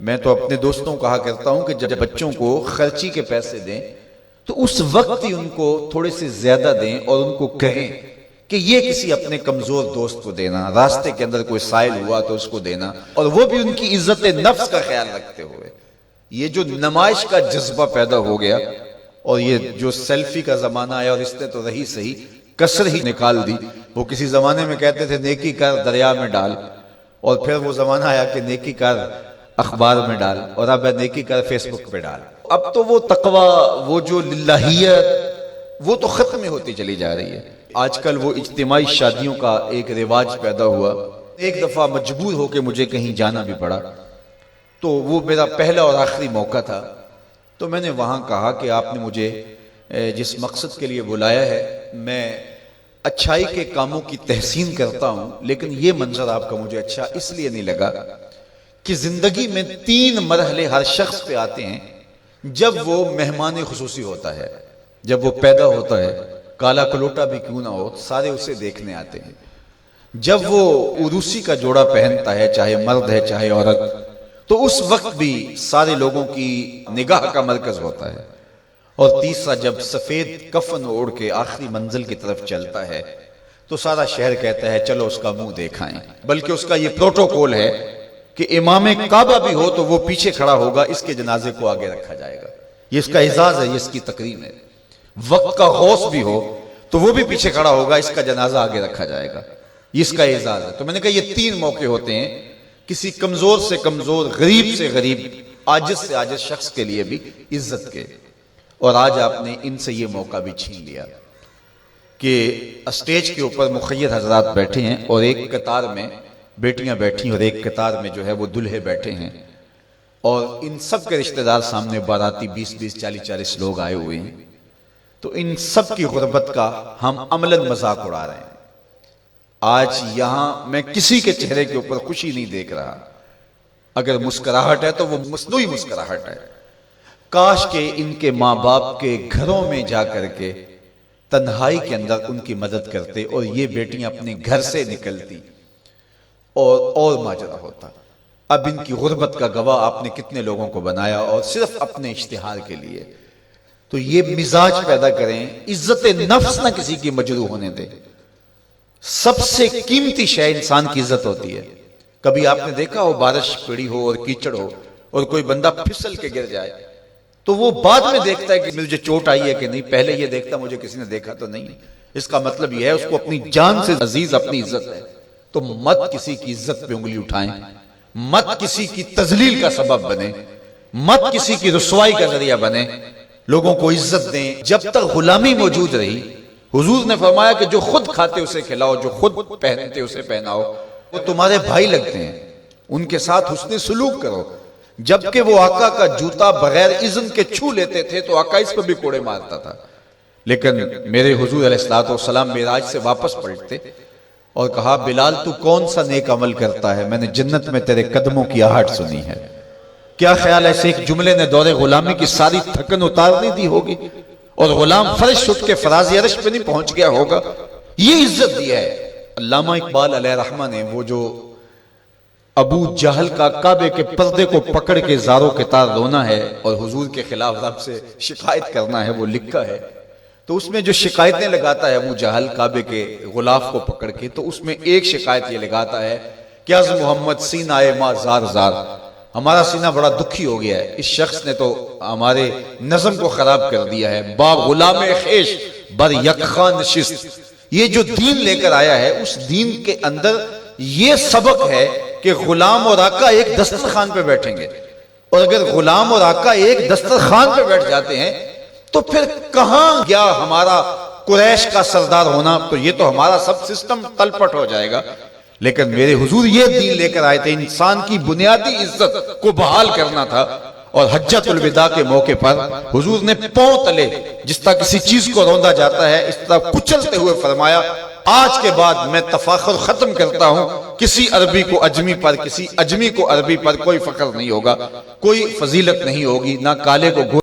میں تو اپنے دوستوں کو کہا کرتا ہوں کہ جب بچوں کو خرچی کے پیسے دیں تو اس وقت ہی ان کو تھوڑے سے زیادہ دیں اور ان کو کہیں کہ یہ کسی اپنے کمزور دوست کو دینا، راستے کے اندر کوئی سائل ہوا تو اس کو دینا، اور وہ بھی ان کی عزت نفس کا خیال رکھتے ہوئے۔ یہ جو نمائش کا جذبہ پیدا ہو گیا اور یہ جو سیلفی کا زمانہ آیا، اور اس نے تو رہی صحیح کسر ہی نکال دی۔ وہ کسی زمانے میں کہتے تھے نیکی کر دریا میں ڈال، اور پھر وہ زمانہ آیا کہ نیکی کر اخبار میں ڈال، اور اب نیکی کر فیس بک پہ ڈال۔ اب تو وہ تقوی، وہ جو للہیت، وہ تو ختم ہوتی چلی جا رہی ہے۔ آج کل وہ اجتماعی شادیوں کا ایک رواج پیدا ہوا۔ ایک دفعہ مجبور ہو کے مجھے کہیں جانا بھی پڑا، تو وہ میرا پہلا اور آخری موقع تھا۔ تو میں نے وہاں کہا کہ آپ نے مجھے جس مقصد کے لیے بلایا ہے، میں اچھائی کے کاموں کی تحسین کرتا ہوں، لیکن یہ منظر آپ کا مجھے اچھا اس لیے نہیں لگا کہ زندگی میں 3 مرحلے ہر شخص پہ آتے ہیں جب وہ مہمان خصوصی ہوتا ہے۔ جب وہ پیدا ہوتا ہے، کالا کلوٹا بھی کیوں نہ ہو، سارے اسے دیکھنے آتے ہیں۔ جب وہ عروسی کا جوڑا پہنتا ہے، چاہے مرد ہے چاہے عورت، تو اس وقت بھی سارے لوگوں کی نگاہ کا مرکز ہوتا ہے۔ اور تیسرا، جب سفید کفن اوڑھ کے آخری منزل کی طرف چلتا ہے تو سارا شہر کہتا ہے چلو اس کا منہ دیکھائیں۔ بلکہ اس کا یہ پروٹوکول ہے کہ امام کعبہ بھی ہو تو وہ پیچھے کھڑا ہوگا، اس کے جنازے کو آگے رکھا جائے گا۔ یہ اس کا اعزاز ہے، یہ اس کی تکریم ہے۔ وقت کا غوث بھی ہو تو وہ بھی پیچھے کھڑا ہوگا، اس کا جنازہ آگے رکھا جائے گا، یہ اس کا اعزاز ہے۔ تو میں نے کہا یہ 3 موقع ہوتے ہیں کسی کمزور سے کمزور، غریب سے غریب، عاجز سے عاجز شخص کے لیے بھی عزت کے، اور آج آپ نے ان سے یہ موقع بھی چھین لیا کہ اسٹیج کے اوپر مخیر حضرات بیٹھے ہیں، اور ایک قطار میں بیٹیاں بیٹھی ہیں، اور ایک قطار میں جو ہے وہ دلہے بیٹھے ہیں، اور ان سب کے رشتہ دار سامنے، باراتی 20-20 40-40 لوگ آئے ہوئے ہیں۔ تو ان سب کی غربت کا ہم عملاً مذاق اڑا رہے ہیں۔ آج یہاں میں کسی کے چہرے کے اوپر خوشی نہیں دیکھ رہا۔ اگر مسکراہٹ ہے تو وہ مصنوعی مسکراہٹ ہے۔ کاش کہ ان کے ماں باپ کے گھروں میں جا کر کے تنہائی کے اندر ان کی مدد کرتے، اور یہ بیٹیاں اپنے گھر سے نکلتی اور ماجرا ہوتا۔ اب ان کی غربت کا گواہ آپ نے کتنے لوگوں کو بنایا، اور صرف اپنے اشتہار کے لیے۔ تو یہ مزاج پیدا کریں، عزت نفس نہ کسی کی مجروح ہونے دے۔ سب سے قیمتی شے انسان کی عزت ہوتی ہے۔ کبھی آپ نے دیکھا ہو بارش پڑی ہو اور کیچڑ ہو اور کوئی بندہ پھسل کے گر جائے تو وہ بعد میں دیکھتا ہے کہ مجھے چوٹ آئی ہے کہ نہیں، پہلے یہ دیکھتا مجھے کسی نے دیکھا تو نہیں۔ اس کا مطلب یہ ہے اس کو اپنی جان سے عزیز اپنی عزت ہے۔ تو مت کسی کی عزت پہ انگلی اٹھائیں، مت کسی کی تذلیل کا سبب بنے، مت کسی کی رسوائی کا ذریعہ بنے۔ لوگوں کو عزت دیں۔ جب تک غلامی موجود رہی، حضور نے فرمایا کہ جو خود کھاتے اسے کھلاؤ، جو خود پہنتے اسے پہناؤ، وہ تمہارے بھائی لگتے ہیں، ان کے ساتھ حسن سلوک کرو۔ جبکہ وہ آقا کا جوتا بغیر اذن کے چھو لیتے تھے تو آقا اس پہ بھی کوڑے مارتا تھا، لیکن میرے حضور علیہ السلام معراج سے واپس پلٹتے اور کہا بلال تو کون سا نیک عمل کرتا ہے، میں نے جنت میں تیرے قدموں کی آہٹ سنی ہے۔ کیا خیال ہے، ایک جملے نے دور غلامی کی ساری تھکن اتار نہیں دی ہوگی، اور غلام فرش اٹھ کے فراز عرش پہ نہیں پہنچ گیا ہوگا؟ یہ عزت دی ہے۔ علامہ اقبال علیہ رحمہ نے وہ جو ابو جہل کا کعبے کے پردے کو پکڑ کے زاروں کے تار رونا ہے اور حضور کے خلاف رب سے شکایت کرنا ہے، وہ لکھا ہے۔ تو اس میں جو شکایتیں لگاتا ہے ابو جہل کعبے کے غلاف کو پکڑ کے، تو اس میں ایک شکایت یہ لگاتا ہے کہ از محمد سینہ ما زار زار، ہمارا سینہ بڑا دکھی ہو گیا ہے، اس شخص نے تو ہمارے نظم کو خراب کر دیا ہے۔ با غلام خیش بر یکخان نشست، یہ جو دین لے کر آیا ہے اس دین کے اندر یہ سبق ہے کہ غلام اور آقا ایک دسترخوان پہ بیٹھیں گے، اور اگر غلام اور آقا ایک دسترخوان پہ بیٹھ جاتے ہیں تو پھر کہاں گیا ہمارا قریش کا سردار ہونا؟ تو یہ تو ہمارا سب سسٹم تلپٹ ہو جائے گا۔ لیکن میرے حضور یہ دین لے کر آئے تھے، انسان کی بنیادی عزت کو بحال کرنا تھا، اور حجۃ الوداع کے موقع پر حضور نے پاؤں تلے جس طرح کسی چیز کو روندا جاتا ہے اس طرح کچلتے ہوئے فرمایا آج کے بعد میں تفاخر ختم کرتا ہوں، کسی عربی کو اجمی پر، کسی اجمی کو عربی پر کوئی فخر نہیں ہوگا، کوئی فضیلت نہیں ہوگی، نہ کالے کو